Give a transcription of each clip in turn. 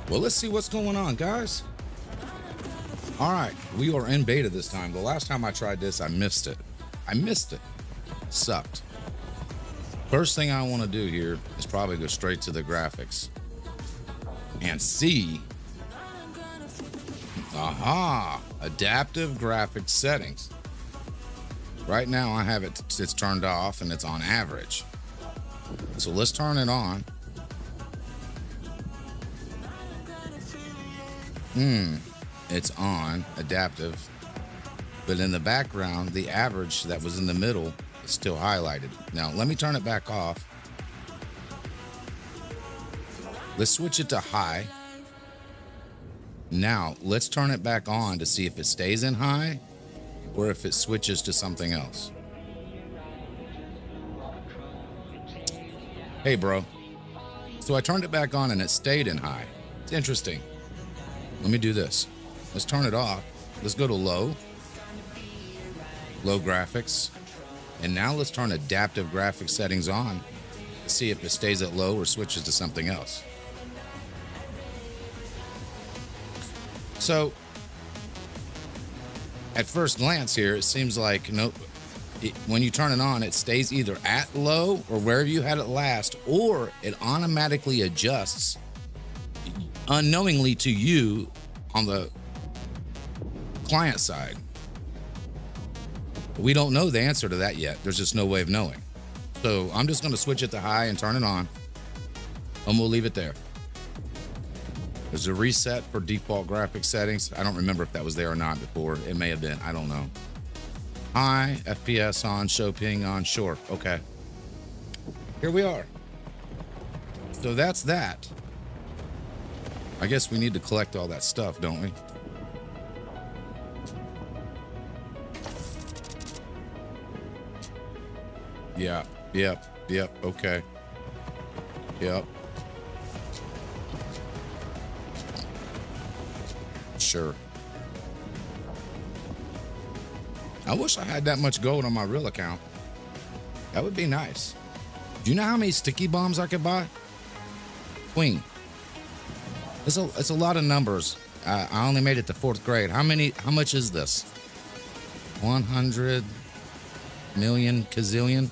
Well, let's see what's going on, guys. All right, we are in beta this time. The last time I tried this, I missed it. Sucked. First thing I want to do here is probably go straight to the graphics and see. Aha, adaptive graphics settings. Right now I have it's turned off and it's on average. So let's turn it on. It's on adaptive, but in the background, the average that was in the middle is still highlighted. Now, let me turn it back off. Let's switch it to high. Now, let's turn it back on to see if it stays in high or if it switches to something else. Hey, bro. So I turned it back on and it stayed in high. It's interesting. Let me do this. Let's turn it off. Let's go to low graphics. And now let's turn adaptive graphics settings on to see if it stays at low or switches to something else. So at first glance here, it seems like when you turn it on, it stays either at low or wherever you had it last, or it automatically adjusts unknowingly to you on the client side. We don't know the answer to that yet. There's just no way of knowing. So I'm just going to switch it to high and turn it on, and we'll leave it there. There's a reset for default graphics settings. I don't remember if that was there or not before. It may have been. I don't know. High, FPS on, show ping on, sure. Okay. Here we are. So that's that. I guess we need to collect all that stuff, don't we? Yeah, yep, okay. Yep. Sure. I wish I had that much gold on my real account. That would be nice. Do you know how many sticky bombs I could buy? Queen. It's a lot of numbers. I only made it to 4th grade. How much is this? 100 million kazillion?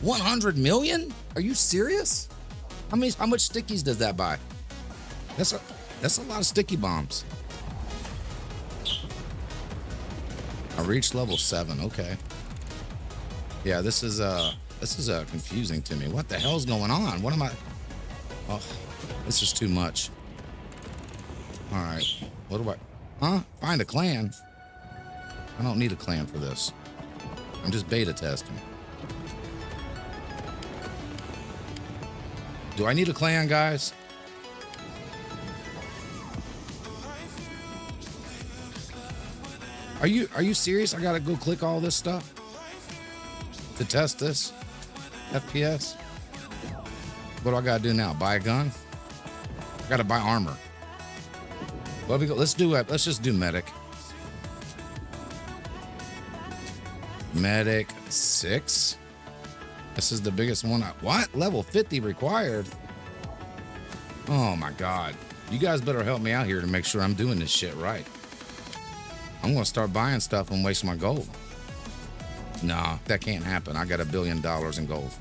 100 million? Are you serious? How much stickies does that buy? That's a lot of sticky bombs. I reached level 7. Okay. Yeah, this is confusing to me. What the hell's going on? What am I? Oh, this is too much. All right, what do I? Huh? Find a clan? I don't need a clan for this. I'm just beta testing. Do I need a clan, guys? Are you serious? I gotta go click all this stuff to test this FPS? What do I gotta do now? Buy a gun? I gotta buy armor. What we go? Let's just do medic. Medic 6. This is the biggest one. What? Level 50 required? Oh my God. You guys better help me out here to make sure I'm doing this shit right. I'm gonna start buying stuff and waste my gold. Nah, that can't happen. I got $1 billion in gold.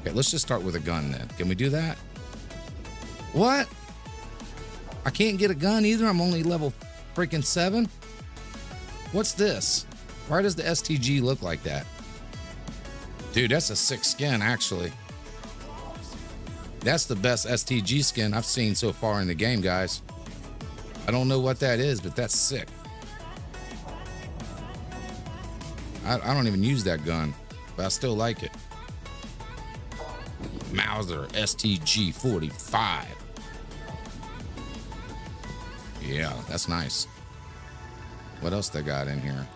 Okay, let's just start with a gun then. Can we do that? What? I can't get a gun either. I'm only level freaking 7. What's this? Why does the STG look like that? Dude, that's a sick skin, actually. That's the best STG skin I've seen so far in the game, guys. I don't know what that is, but that's sick. I don't even use that gun, but I still like it. Mauser STG 45. Yeah, that's nice. What else they got in here?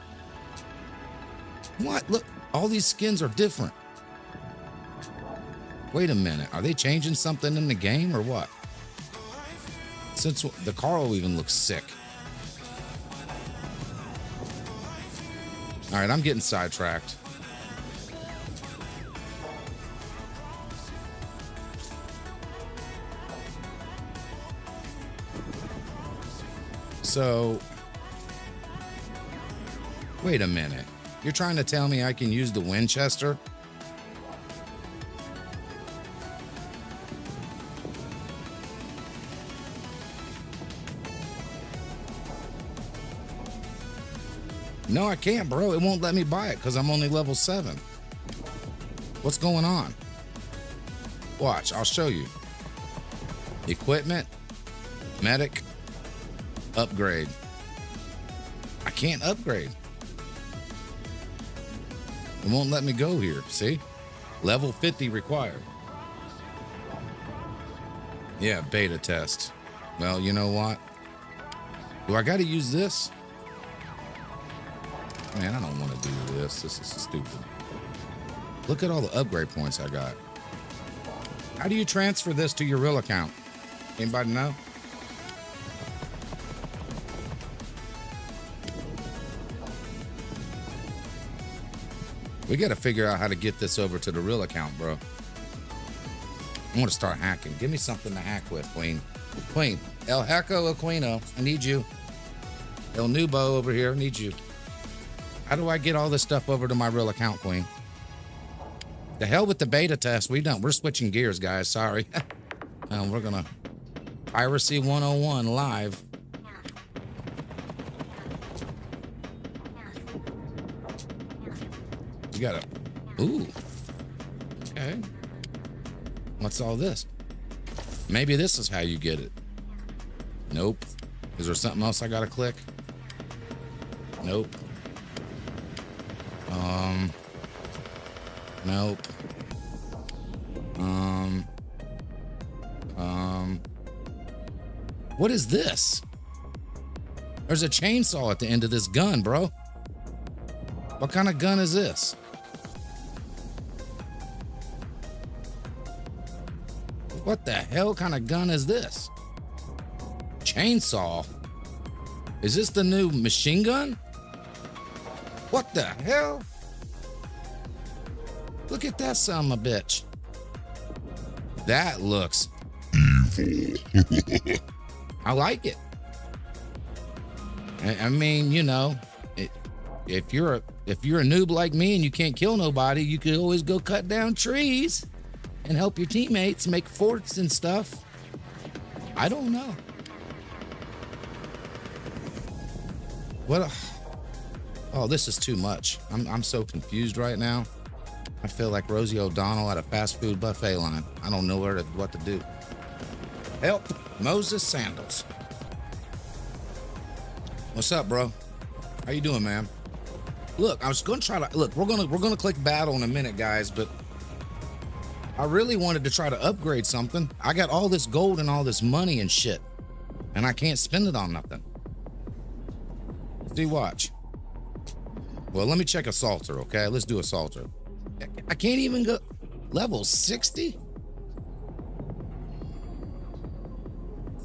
What? Look, all these skins are different. Wait a minute. Are they changing something in the game or what? Since the Carl even looks sick. All right, I'm getting sidetracked. So, wait a minute. You're trying to tell me I can use the Winchester? No, I can't, bro. It won't let me buy it because I'm only level 7. What's going on? Watch, I'll show you. Equipment, medic, upgrade. I can't upgrade. It won't let me go here, see? Level 50 required. Yeah, beta test. Well, you know what? Do I got to use this? Man, I don't want to do this. This is stupid. Look at all the upgrade points I got. How do you transfer this to your real account? Anybody know? We got to figure out how to get this over to the real account, bro. I want to start hacking. Give me something to hack with, Queen. Queen, El Hacko Aquino, I need you. El Nubo over here, I need you. How do I get all this stuff over to my real account, Queen? The hell with the beta test. We're switching gears, guys. Sorry. We're gonna Piracy 101 live. You gotta. Ooh. Okay. What's all this? Maybe this is how you get it. Nope. Is there something else I gotta click? Nope. Nope. What is this? There's a chainsaw at the end of this gun, bro. What kind of gun is this? What the hell kind of gun is this? Chainsaw? Is this the new machine gun? What the hell? Look at that son of a bitch. That looks evil. I like it. I mean, you know, if you're a noob like me and you can't kill nobody, you could always go cut down trees and help your teammates make forts and stuff. I don't know. Oh, this is too much. I'm so confused right now. I feel like Rosie O'Donnell at a fast food buffet line. I don't know what to do. Help, Moses Sandals. What's up, bro? How you doing, man? Look, I was gonna try to look. We're gonna click battle in a minute, guys. But I really wanted to try to upgrade something. I got all this gold and all this money and shit, and I can't spend it on nothing. See, watch. Well, let me check Assaulter, okay? Let's do Assaulter. I can't even go level 60.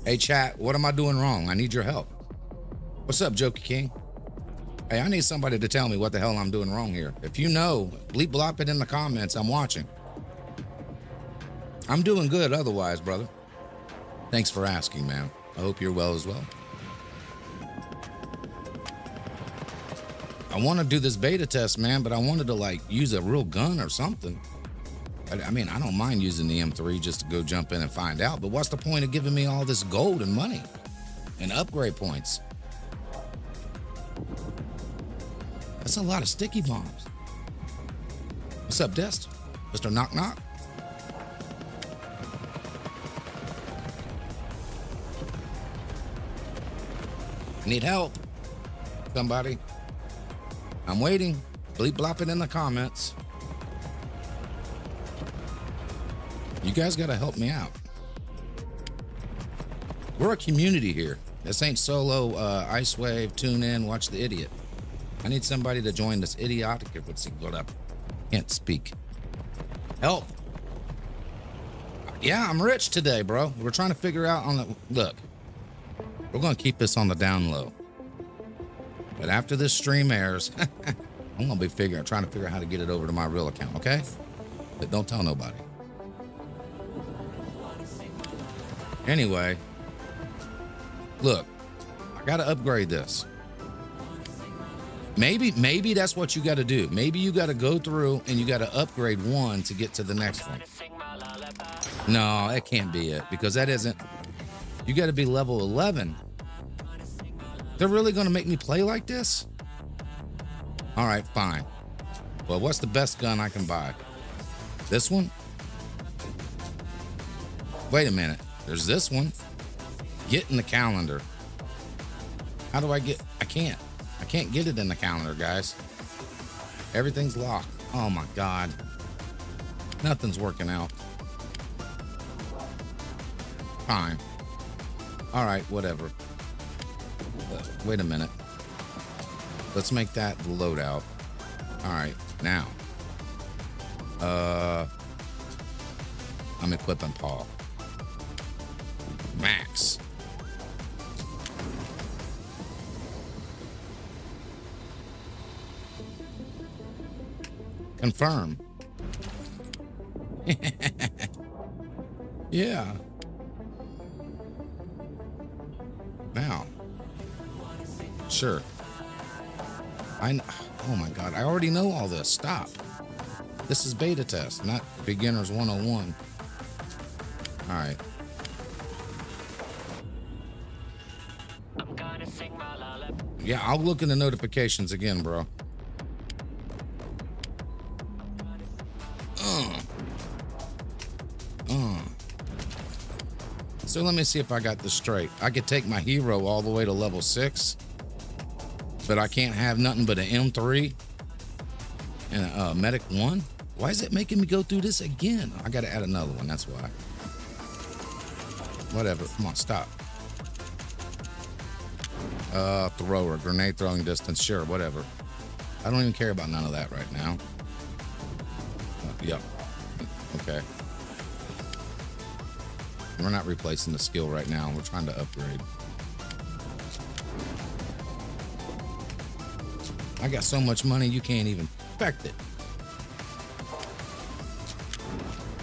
Hey, chat, what am I doing wrong? I need your help. What's up, Jokey King? Hey, I need somebody to tell me what the hell I'm doing wrong here. If you know, bleep blop it in the comments. I'm watching. I'm doing good otherwise, brother. Thanks for asking, man. I hope you're well as well. I want to do this beta test, man, but I wanted to like use a real gun or something. I mean, I don't mind using the M3 just to go jump in and find out, but what's the point of giving me all this gold and money and upgrade points? That's a lot of sticky bombs. What's up, Dest? Mr. Knock Knock? I need help. Somebody. I'm waiting. Bleep blop it in the comments. You guys got to help me out. We're a community here. This ain't solo Ice Wave, tune in, watch the idiot. I need somebody to join this idiotic. Let's see, what up? Can't speak. Help. Yeah, I'm rich today, bro. We're trying to figure out on the, look, we're going to keep this on the down low. But after this stream airs, I'm going to be trying to figure out how to get it over to my real account, okay? But don't tell nobody. Anyway, look, I got to upgrade this. Maybe that's what you got to do. Maybe you got to go through and you got to upgrade one to get to the next one. No, that can't be it, because that isn't. You got to be level 11. They're really going to make me play like this? All right, fine. Well, what's the best gun I can buy? This one? Wait a minute. There's this one. Get in the calendar. How do I get? I can't get it in the calendar, guys. Everything's locked. Oh my God. Nothing's working out. Fine. All right, whatever. Wait a minute. Let's make that the loadout. All right, now. I'm equipping Paul. Max. Confirm. Yeah. Now. Sure. Oh my God, I already know all this. Stop. This is beta test, not beginners 101. All right. Yeah, I'll look in the notifications again, bro. So let me see if I got this straight. I could take my hero all the way to level 6, but I can't have nothing but an M3 and a medic 1. Why is it making me go through this again? I got to add another one. That's why. Whatever. Come on, stop. Thrower, grenade throwing distance. Sure, whatever. I don't even care about none of that right now. Yep. Okay. We're not replacing the skill right now. We're trying to upgrade. I got so much money, you can't even expect it.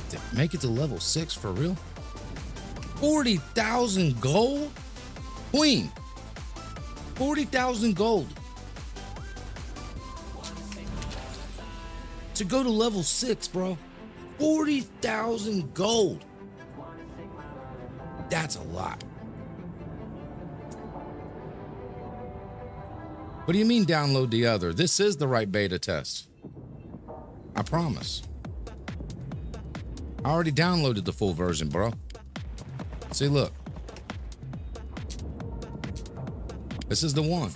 To make it to level 6 for real? 40,000 gold? Queen. 40,000 gold. To go to level 6, bro. 40,000 gold. That's a lot. What do you mean download the other? This is the right beta test. I promise. I already downloaded the full version, bro. See, look. This is the one.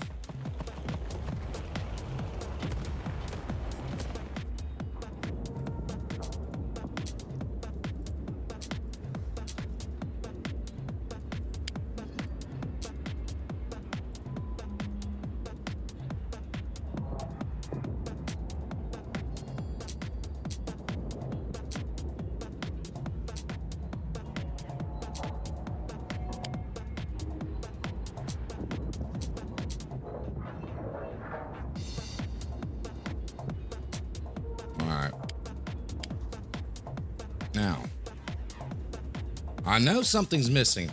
Now, I know something's missing.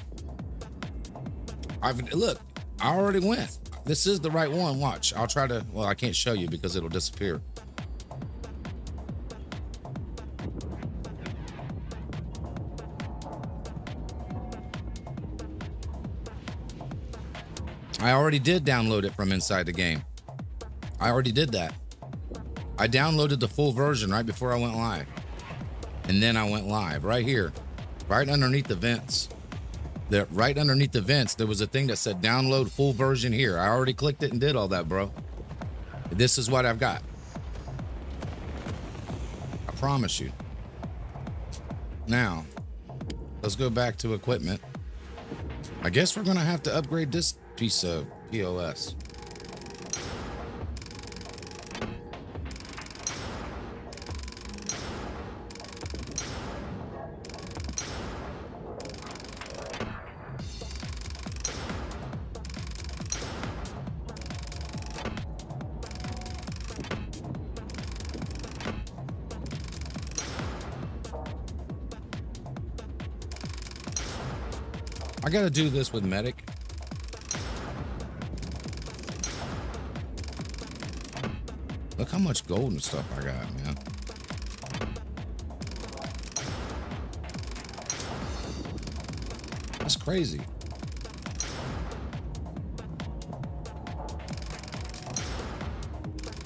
Look, I already went. This is the right one. Watch. I'll try to, well, I can't show you because it'll disappear. I already did download it from inside the game. I already did that. I downloaded the full version right before I went live. And then I went live right here, right underneath the vents. Right underneath the vents, there was a thing that said download full version here. I already clicked it and did all that, bro. This is what I've got. I promise you. Now, let's go back to equipment. I guess we're gonna have to upgrade this piece of POS. I gotta do this with medic. Look how much gold and stuff I got, man. That's crazy.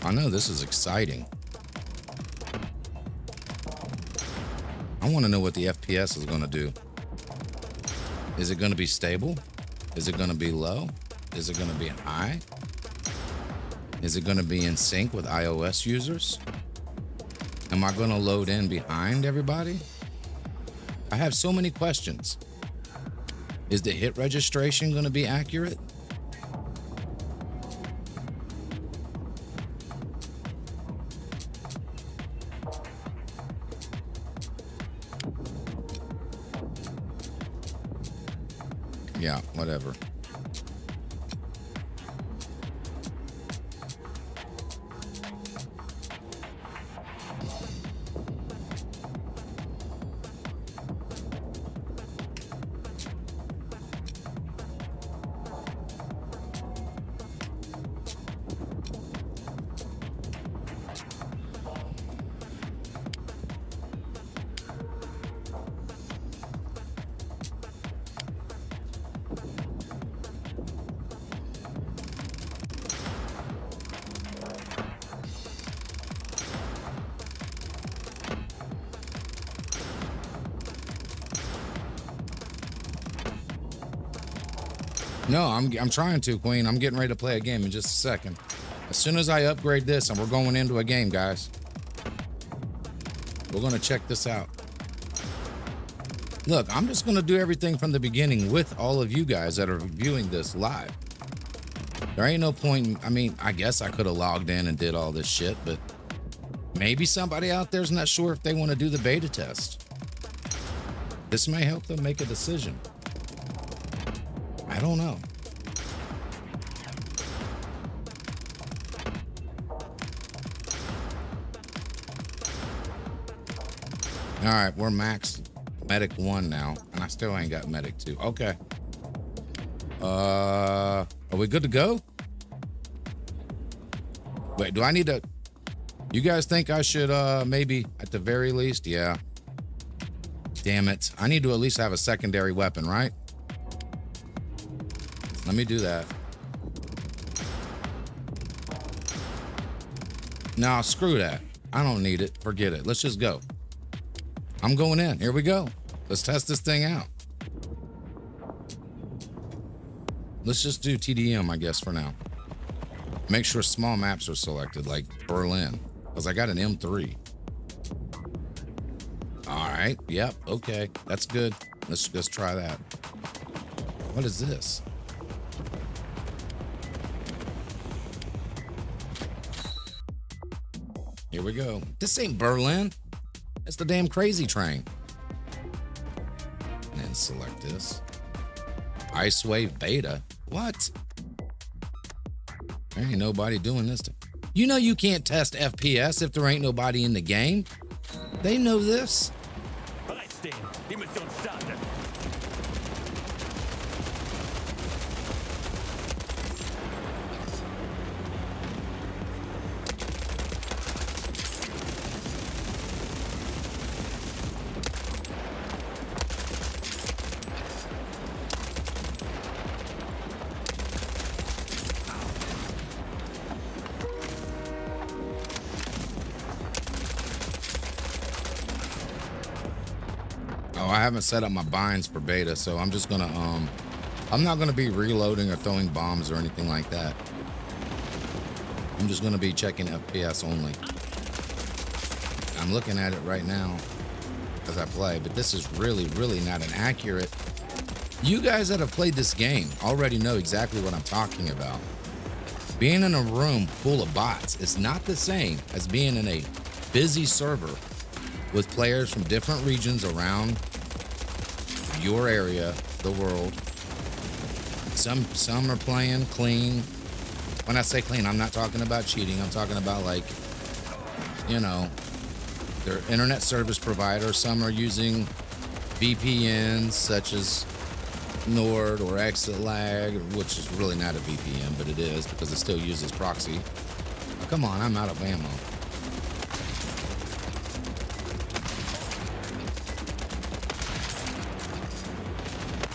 I know this is exciting. I want to know what the FPS is going to do. Is it going to be stable? Is it going to be low? Is it going to be high? Is it going to be in sync with iOS users? Am I going to load in behind everybody? I have so many questions. Is the hit registration going to be accurate? Yeah, whatever. No, I'm trying to, Queen. I'm getting ready to play a game in just a second. As soon as I upgrade this, and we're going into a game, guys. We're going to check this out. Look, I'm just going to do everything from the beginning with all of you guys that are viewing this live. There ain't no point I mean, I guess I could have logged in and did all this shit, but maybe somebody out there's not sure if they want to do the beta test. This may help them make a decision. I don't know. All right, we're max medic 1 now, and I still ain't got medic 2. Okay. Are we good to go? Wait, do I need to? You guys think I should maybe at the very least? Yeah. Damn it. I need to at least have a secondary weapon, right? Let me do that. Nah, screw that. I don't need it. Forget it. Let's just go. I'm going in. Here we go. Let's test this thing out. Let's just do TDM, I guess, for now. Make sure small maps are selected, like Berlin, because I got an M3. All right. Yep. Okay. That's good. Let's try that. What is this? Here we go. This ain't Berlin. It's the damn crazy train. And then select this. IceQueen Beta. What? There ain't nobody doing this. You know you can't test FPS if there ain't nobody in the game. They know this. Oh, I haven't set up my binds for beta, so I'm just gonna I'm not gonna be reloading or throwing bombs or anything like that. I'm just gonna be checking FPS only. I'm looking at it right now as I play, but this is really not an accurate. You guys that have played this game already know exactly what I'm talking about. Being in a room full of bots is not the same as being in a busy server with players from different regions around your area, the world. Some are playing clean. When I say clean, I'm not talking about cheating. I'm talking about, like, you know, their internet service provider. Some are using VPNs such as Nord or Exit Lag, which is really not a VPN, but it is because it still uses proxy. Oh, come on, I'm out of ammo.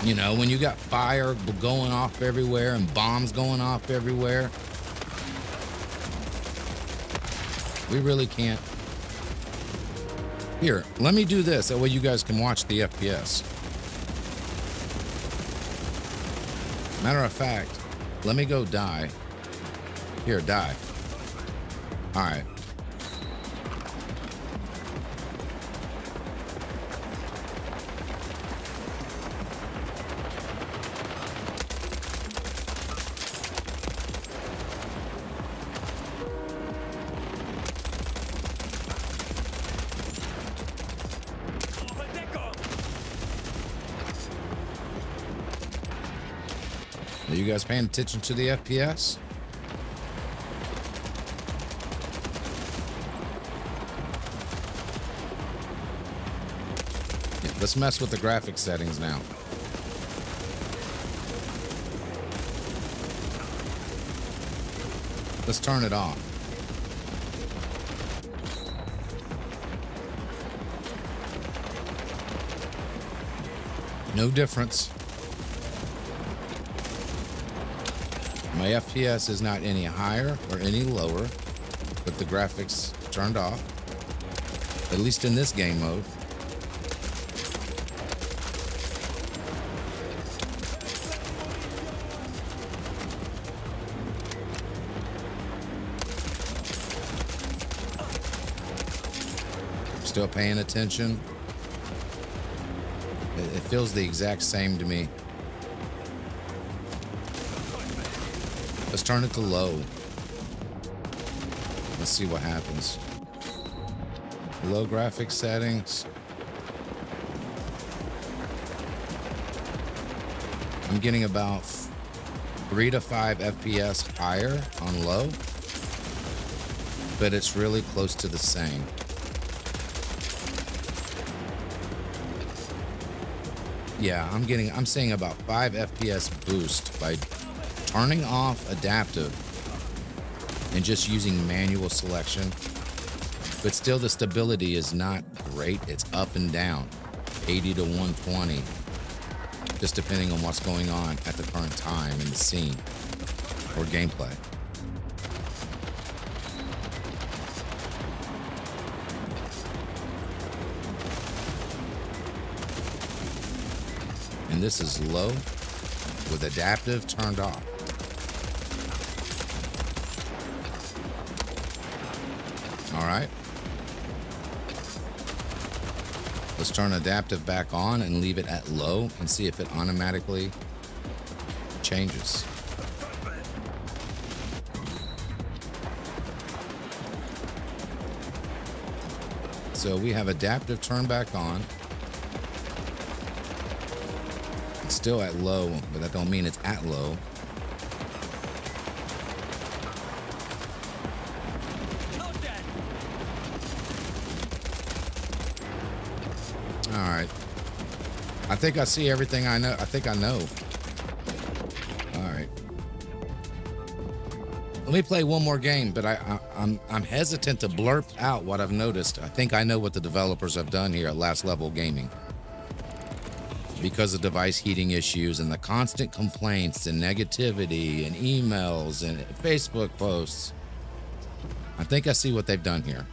You know, when you got fire going off everywhere and bombs going off everywhere, we really can't. Here, let me do this. That way you guys can watch the FPS. Matter of fact, let me go die. Here, die. All right. Are you guys paying attention to the FPS? Yeah, let's mess with the graphics settings now. Let's turn it off. No difference. My FPS is not any higher or any lower, but the graphics turned off, at least in this game mode. Still paying attention. It feels the exact same to me. Let's turn it to low. Let's see what happens. Low graphics settings. I'm getting about 3 to 5 FPS higher on low, but it's really close to the same. Yeah, I'm seeing about 5 FPS boost by turning off adaptive and just using manual selection. But still the stability is not great. It's up and down, 80 to 120, just depending on what's going on at the current time in the scene or gameplay. this is low with adaptive turned off. All right. Let's turn adaptive back on and leave it at low and see if it automatically changes. So we have adaptive turned back on. It's still at low, but that don't mean it's at low. All right. I think I see everything I know. I think I know. All right. Let me play one more game, but I'm hesitant to blurp out what I've noticed. I think I know what the developers have done here at Last Level Gaming. Because of device heating issues and the constant complaints and negativity and emails and Facebook posts. I think I see what they've done here.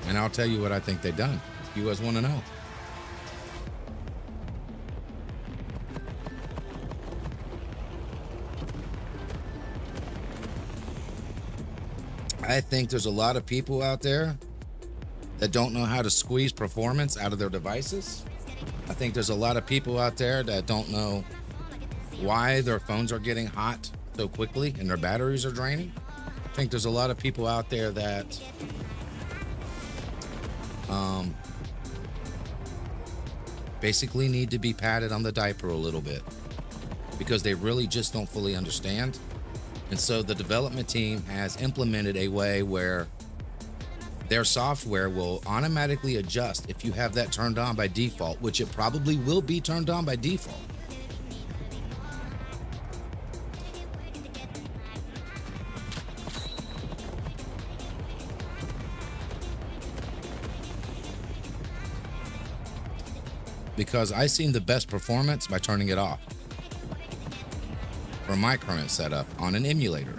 And I'll tell you what I think they've done. You guys want to know? I think there's a lot of people out there that don't know how to squeeze performance out of their devices. I think there's a lot of people out there that don't know why their phones are getting hot so quickly and their batteries are draining. I think there's a lot of people out there that basically need to be patted on the diaper a little bit because they really just don't fully understand. And so the development team has implemented a way where their software will automatically adjust if you have that turned on by default, which it probably will be turned on by default. Because I've seen the best performance by turning it off for my current setup on an emulator.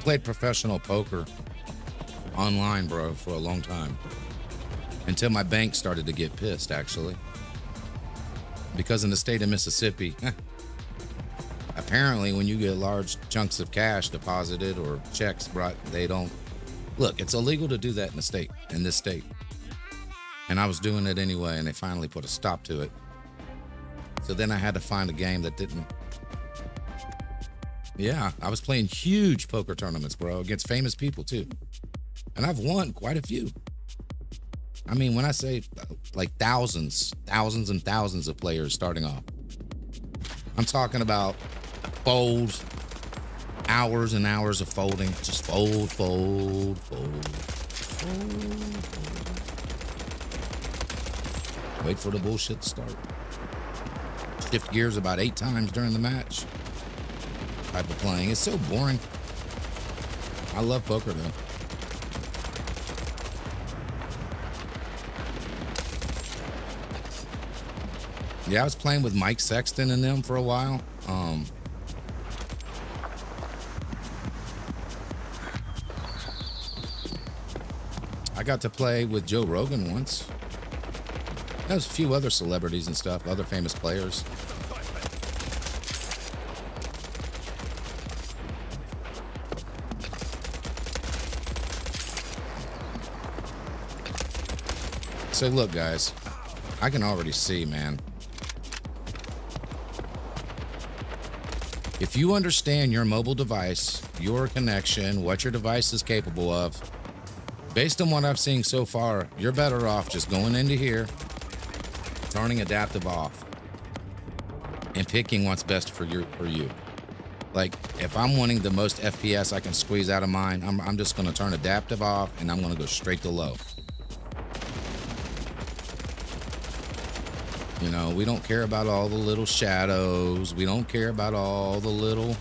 Played professional poker online, bro, for a long time. Until my bank started to get pissed, actually. Because in the state of Mississippi, apparently when you get large chunks of cash deposited or checks brought, they don't... Look, it's illegal to do that in this state. And I was doing it anyway, and they finally put a stop to it. So then I had to find a game that didn't... Yeah, I was playing huge poker tournaments, bro, against famous people too. And I've won quite a few. I mean, when I say like thousands and thousands of players starting off, I'm talking about fold, hours and hours of folding. Just fold, fold, fold, fold, fold. Wait for the bullshit to start. Shift gears about 8 times during the match. Type of playing. It's so boring. I love poker though. Yeah, I was playing with Mike Sexton and them for a while. I got to play with Joe Rogan once. There's a few other celebrities and stuff, other famous players. So look, guys, I can already see, man. If you understand your mobile device, your connection, what your device is capable of, based on what I've seen so far, you're better off just going into here, turning adaptive off, and picking what's best for you. Like, if I'm wanting the most FPS I can squeeze out of mine, I'm just going to turn adaptive off, and I'm going to go straight to low. You know, we don't care about all the little shadows. We don't care about all the little,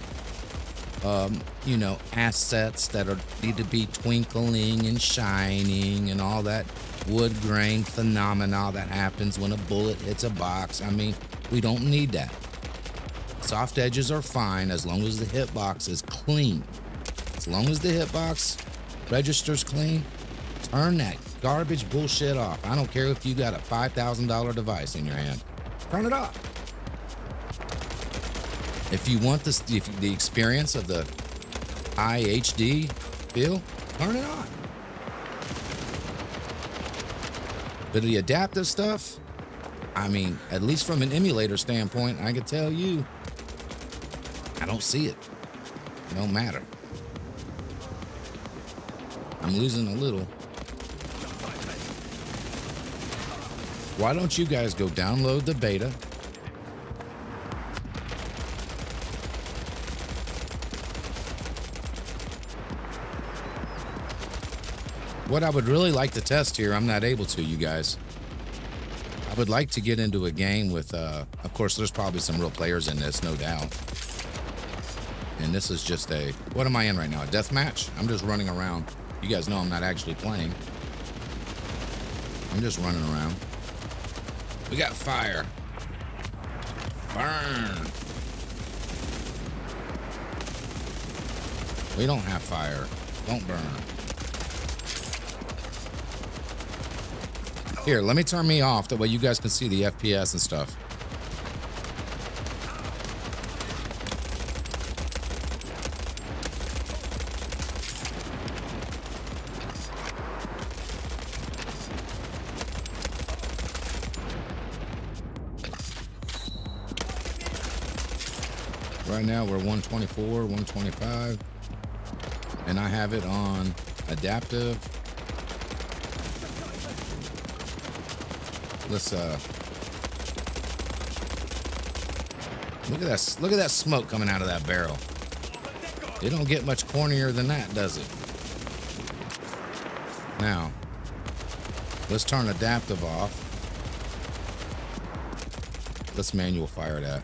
you know, assets that need to be twinkling and shining and all that wood grain phenomena that happens when a bullet hits a box. I mean, we don't need that. Soft edges are fine as long as the hitbox is clean. As long as the hitbox register's clean, turn that garbage bullshit off. I don't care if you got a $5,000 device in your hand. Turn it off. If you want the experience of the high HD feel, turn it on. But the adaptive stuff, I mean, at least from an emulator standpoint, I can tell you, I don't see it. It don't matter. I'm losing a little. Why don't you guys go download the beta? What I would really like to test here, I'm not able to, you guys. I would like to get into a game with, of course, there's probably some real players in this, no doubt. And this is just a, what am I in right now? A death match? I'm just running around. You guys know I'm not actually playing. I'm just running around. We got fire. Burn. We don't have fire. Don't burn. Here, let me turn me off. That way you guys can see the FPS and stuff. Right now we're 124, 125, and I have it on adaptive. Let's look at that smoke coming out of that barrel. It don't get much cornier than that, does it? Now, let's turn adaptive off. Let's manual fire that.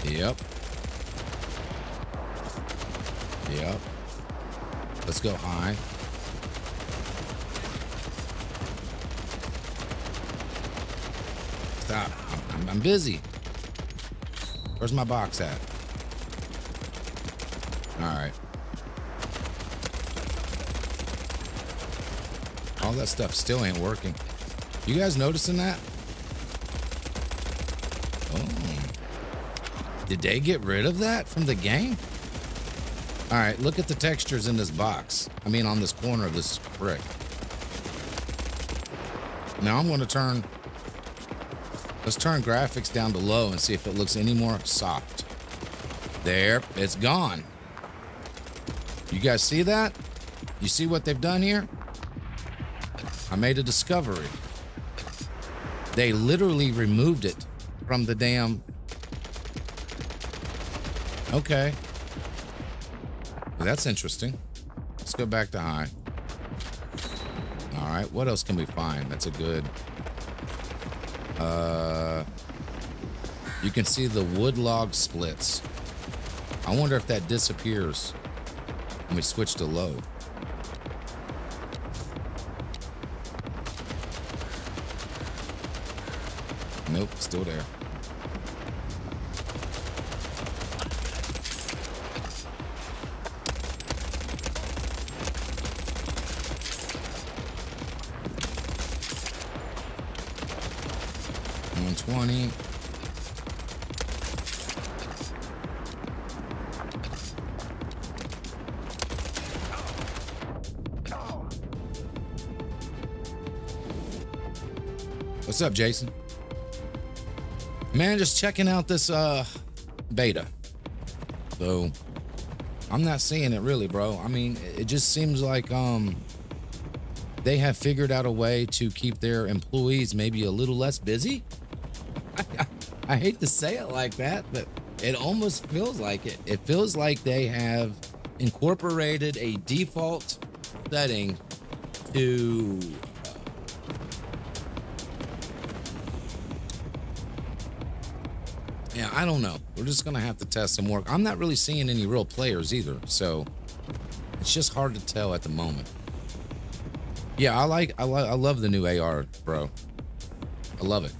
Yep. Yep. Let's go high. Stop. I'm busy. Where's my box at? All right. All that stuff still ain't working. You guys noticing that? Oh. Did they get rid of that from the game? All right, look at the textures in this box. I mean, on this corner of this brick. Now I'm going to turn... Let's turn graphics down to low and see if it looks any more soft. There, it's gone. You guys see that? You see what they've done here? I made a discovery. They literally removed it from the damn... Okay. Well, that's interesting. Let's go back to high. All right, what else can we find? That's a good... You can see the wood log splits. I wonder if that disappears when we switch to low. Nope, still there. $120. What's up, Jason? Man, just checking out this beta. So I'm not seeing it really, bro. I mean, it just seems like they have figured out a way to keep their employees maybe a little less busy. I hate to say it like that, but it almost feels like it. It feels like they have incorporated a default setting to yeah, I don't know. We're just gonna have to test some work. I'm not really seeing any real players either, so it's just hard to tell at the moment. Yeah, I love the new AR, bro. I love it.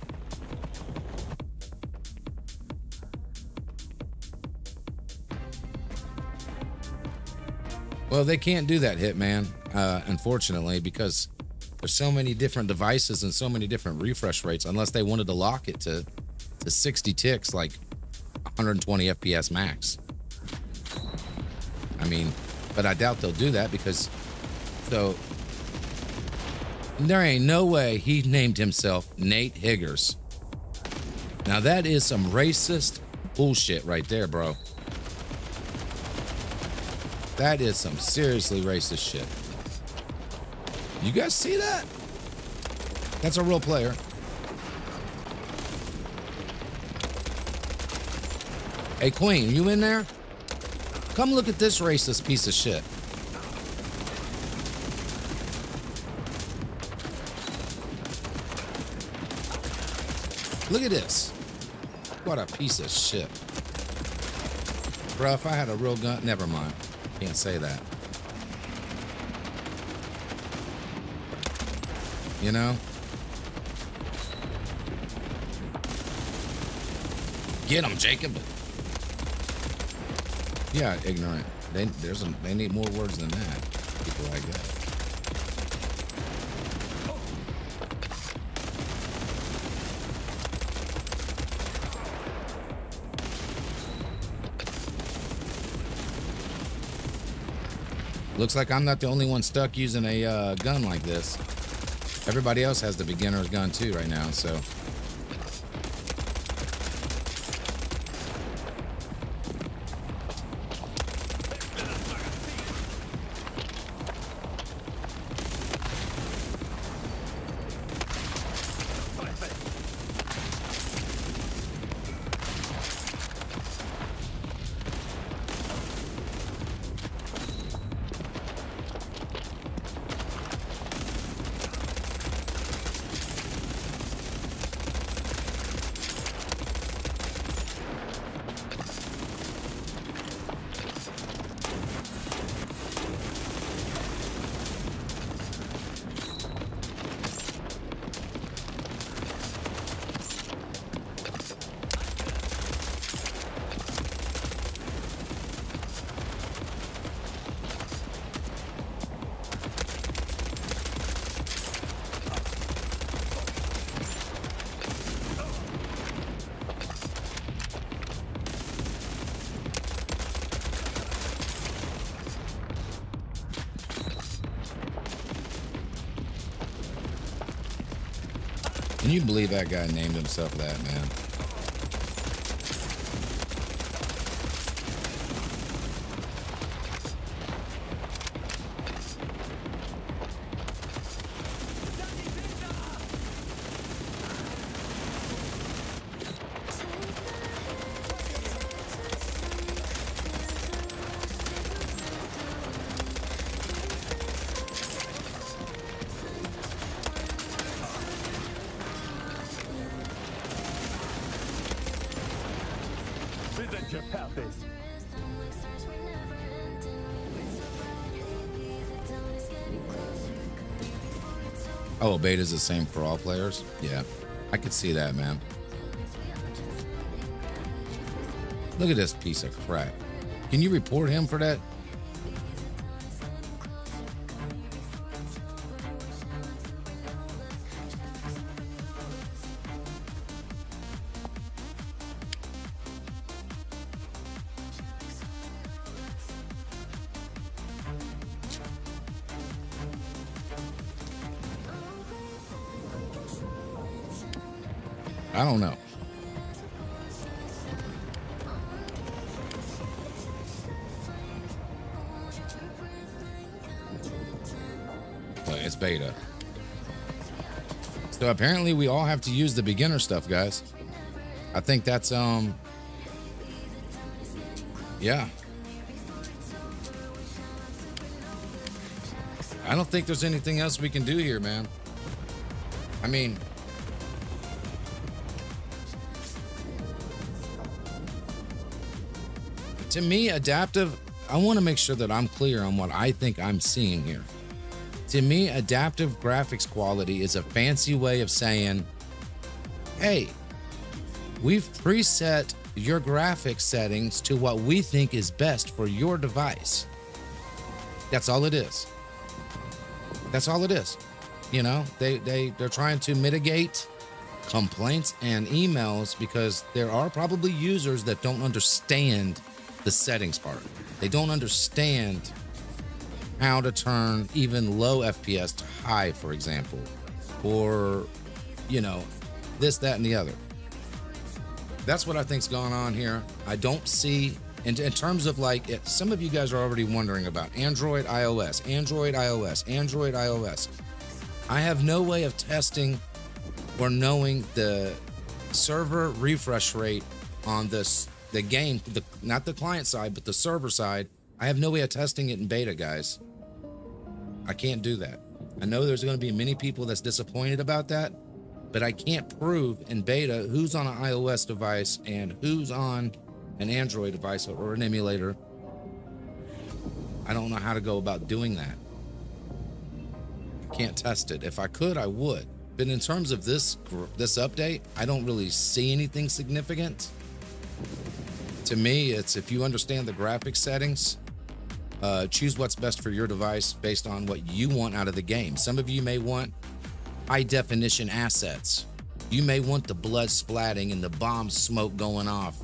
Well, they can't do that, Hitman, unfortunately, because there's so many different devices and so many different refresh rates, unless they wanted to lock it to 60 ticks, like 120 FPS max. I mean, but I doubt they'll do that because, so there ain't no way he named himself Nate Higgers. Now that is some racist bullshit right there, bro. That is some seriously racist shit. You guys see that? That's a real player. Hey, Queen, you in there? Come look at this racist piece of shit. Look at this. What a piece of shit. Bro, if I had a real gun, never mind. Can't say that. You know? Get him, Jacob. Yeah, ignorant. They need more words than that. People like that. Looks like I'm not the only one stuck using a gun like this. Everybody else has the beginner's gun too right now, so. Can you believe that guy named himself that, man? Your purpose. Oh, beta's the same for all players? Yeah, I could see that, man. Look at this piece of crap. Can you report him for that? I don't know. But it's beta. So apparently we all have to use the beginner stuff, guys. I think that's yeah. I don't think there's anything else we can do here, man. I mean, to me, adaptive, I want to make sure that I'm clear on what I think I'm seeing here. To me, adaptive graphics quality is a fancy way of saying, hey, we've preset your graphics settings to what we think is best for your device. That's all it is. That's all it is. You know, they're trying to mitigate complaints and emails because there are probably users that don't understand the settings part. They don't understand how to turn even low FPS to high, for example, or, you know, this, that, and the other. That's what I think's going on here. I don't see, in terms of like, some of you guys are already wondering about Android, iOS, Android, iOS, Android, iOS. I have no way of testing or knowing the server refresh rate on this, the game, not the client side, but the server side. I have no way of testing it in beta, guys. I can't do that. I know there's going to be many people that's disappointed about that, but I can't prove in beta who's on an iOS device and who's on an Android device or an emulator. I don't know how to go about doing that. I can't test it. If I could, I would. But in terms of this update, I don't really see anything significant. To me, it's if you understand the graphics settings, choose what's best for your device based on what you want out of the game. Some of you may want high definition assets. You may want the blood splatting and the bomb smoke going off.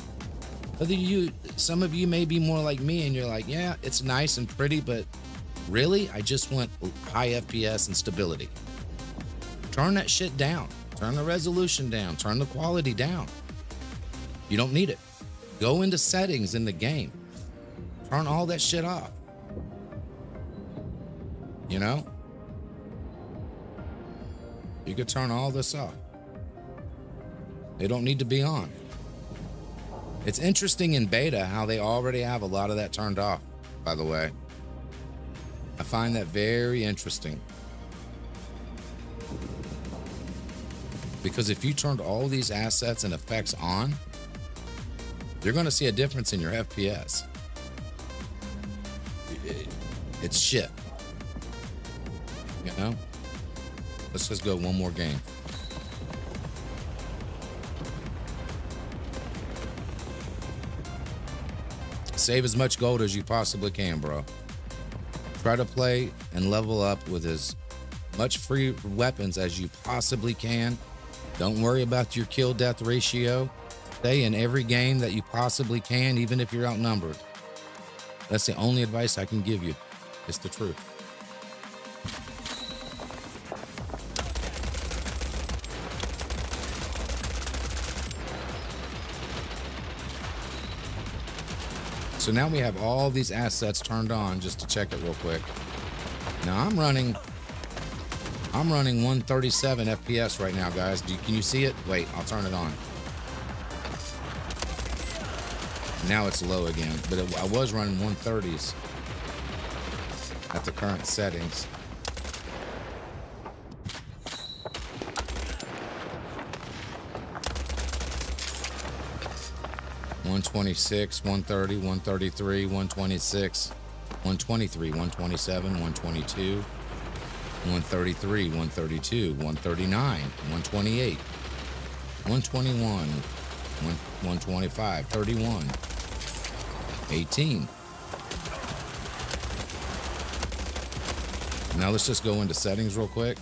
Some of you may be more like me and you're like, yeah, it's nice and pretty, but really, I just want high FPS and stability. Turn that shit down. Turn the resolution down. Turn the quality down. You don't need it. Go into settings in the game. Turn all that shit off. You know? You could turn all this off. They don't need to be on. It's interesting in beta how they already have a lot of that turned off, by the way. I find that very interesting. Because if you turned all these assets and effects on, you're going to see a difference in your FPS. It's shit. You know? Let's just go one more game. Save as much gold as you possibly can, bro. Try to play and level up with as much free weapons as you possibly can. Don't worry about your kill-death ratio. Stay in every game that you possibly can, even if you're outnumbered. That's the only advice I can give you. It's the truth. So now we have all these assets turned on just to check it real quick. Now I'm running 137 FPS right now, guys. Can you see it? Wait, I'll turn it on. Now it's low again, but I was running 130s at the current settings. $126, 130, 133, 126, 123, 127, 122, 133, 132, 139, 128, 121, 125, 31, 18. Now let's just go into settings real quick.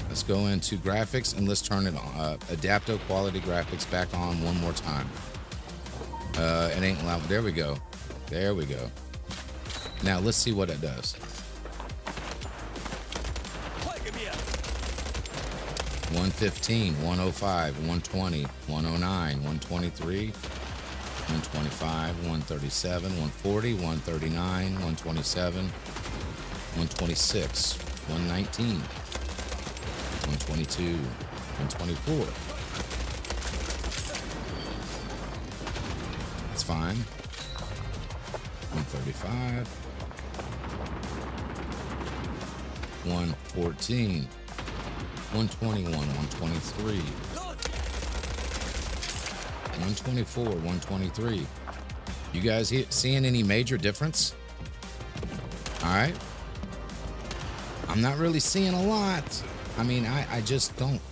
Let's go into graphics and let's turn it on. Adaptive quality graphics back on one more time. It ain't loud. There we go. There we go. Now let's see what it does. 130, 115, 105, 120, 109, 123, 125, 137, 140, 139, 127, 126, 119, 122, 124. It's fine. 135, 114, 121, 123, 124, 123. You guys seeing any major difference? All right. I'm not really seeing a lot. I mean, I just don't.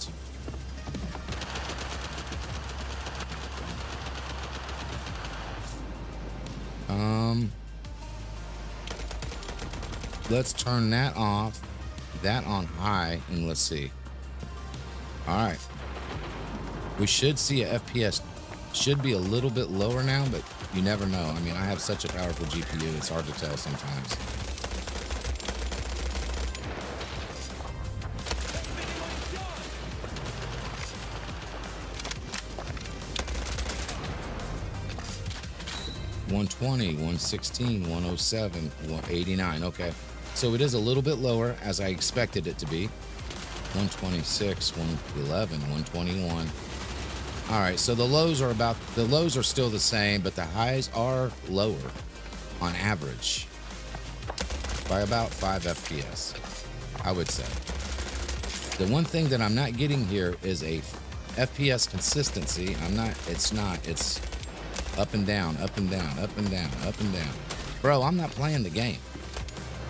Let's turn that off, that on high, and let's see. All right. We should see a FPS should be a little bit lower now, but you never know. I mean, I have such a powerful GPU, it's hard to tell sometimes. $120, $116, $107, $189. Okay, so it is a little bit lower as I expected it to be. $126, $111, $121. All right, so the lows are still the same, but the highs are lower on average by about 5 FPS, I would say. The one thing that I'm not getting here is a FPS consistency. It's up and down, up and down, up and down, up and down. Bro, I'm not playing the game.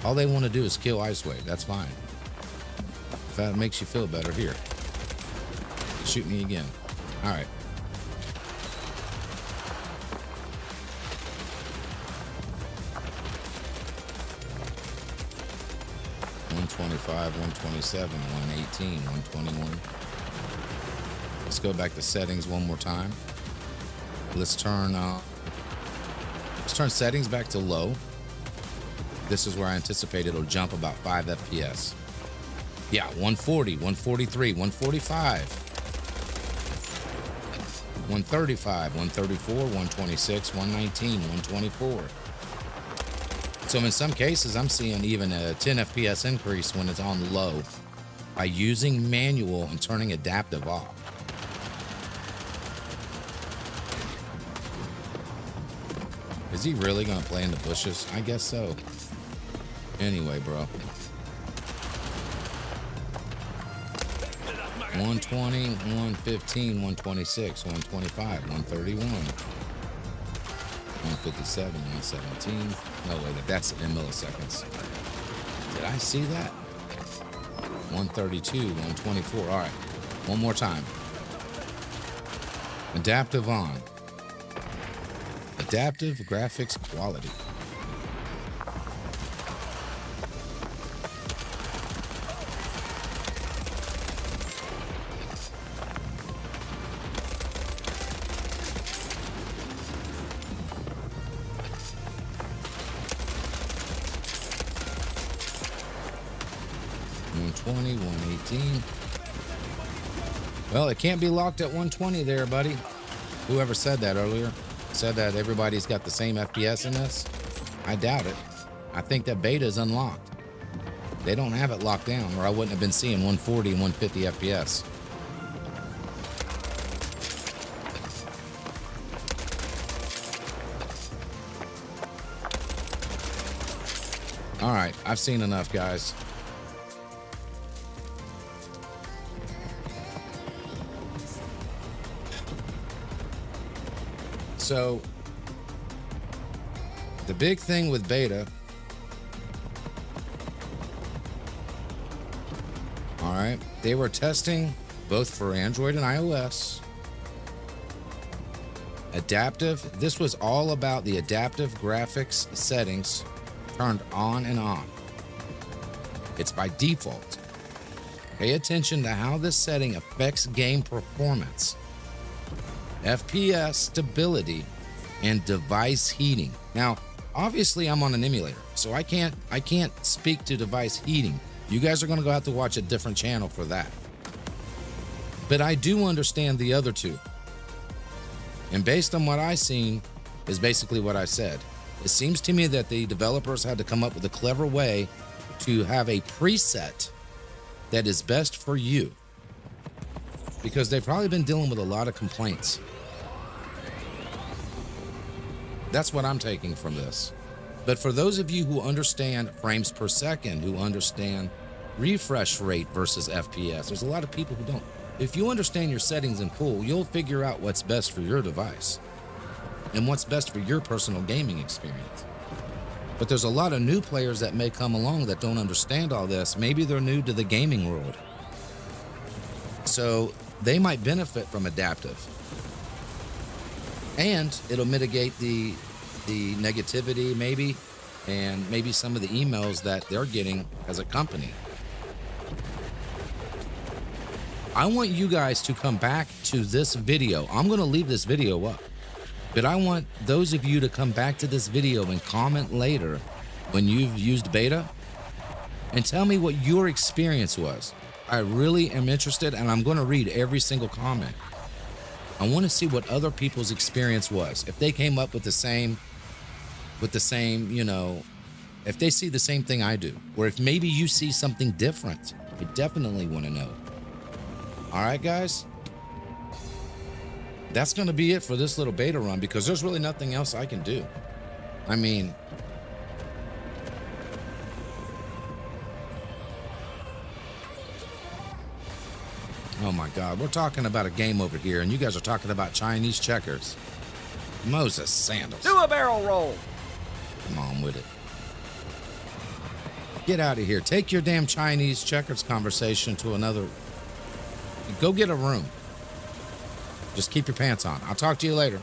All they want to do is kill IceQueen. That's fine. If that makes you feel better, here. Shoot me again. All right. $125, $127, $118, $121. Let's go back to settings one more time. Let's turn settings back to low. This is where I anticipate it'll jump about 5 FPS. Yeah, 140, 143, 145, 135, 134, 126, 119, 124. So in some cases, I'm seeing even a 10 FPS increase when it's on low by using manual and turning adaptive off. Is he really going to play in the bushes? I guess so. Anyway, bro. 120, 115, 126, 125, 131, 157, 117. No, wait, that's in milliseconds. Did I see that? 132, 124. All right, one more time. Adaptive on. Adaptive graphics quality. $120, $118. Well, it can't be locked at 120 there, buddy. Whoever said that earlier said that everybody's got the same FPS in this. I doubt it. I think that beta is unlocked. They don't have it locked down, or I wouldn't have been seeing 140 and 150 FPS. All right, I've seen enough, guys. So the big thing with beta, all right, they were testing both for Android and iOS. Adaptive, this was all about the adaptive graphics settings turned on and off. It's by default. Pay attention to how this setting affects game performance, FPS stability, and device heating. Now, obviously I'm on an emulator, so I can't speak to device heating. You guys are going to go have to watch a different channel for that. But I do understand the other two. And based on what I've seen is basically what I said. It seems to me that the developers had to come up with a clever way to have a preset that is best for you. Because they've probably been dealing with a lot of complaints. That's what I'm taking from this. But for those of you who understand frames per second, who understand refresh rate versus FPS, there's a lot of people who don't. If you understand your settings in full, you'll figure out what's best for your device and what's best for your personal gaming experience. But there's a lot of new players that may come along that don't understand all this. Maybe they're new to the gaming world. So they might benefit from adaptive. And it'll mitigate the negativity maybe, and maybe some of the emails that they're getting as a company. I want you guys to come back to this video. I'm going to leave this video up, but I want those of you to come back to this video and comment later when you've used beta and tell me what your experience was. I really am interested, and I'm going to read every single comment. I want to see what other people's experience was. If they came up with the same, you know, if they see the same thing I do, or if maybe you see something different, I definitely want to know. All right, guys, that's going to be it for this little beta run, because there's really nothing else I can do. I mean, oh my God, we're talking about a game over here, and you guys are talking about Chinese checkers. Moses sandals. Do a barrel roll. Come on with it. Get out of here. Take your damn Chinese checkers conversation to another. Go get a room. Just keep your pants on. I'll talk to you later.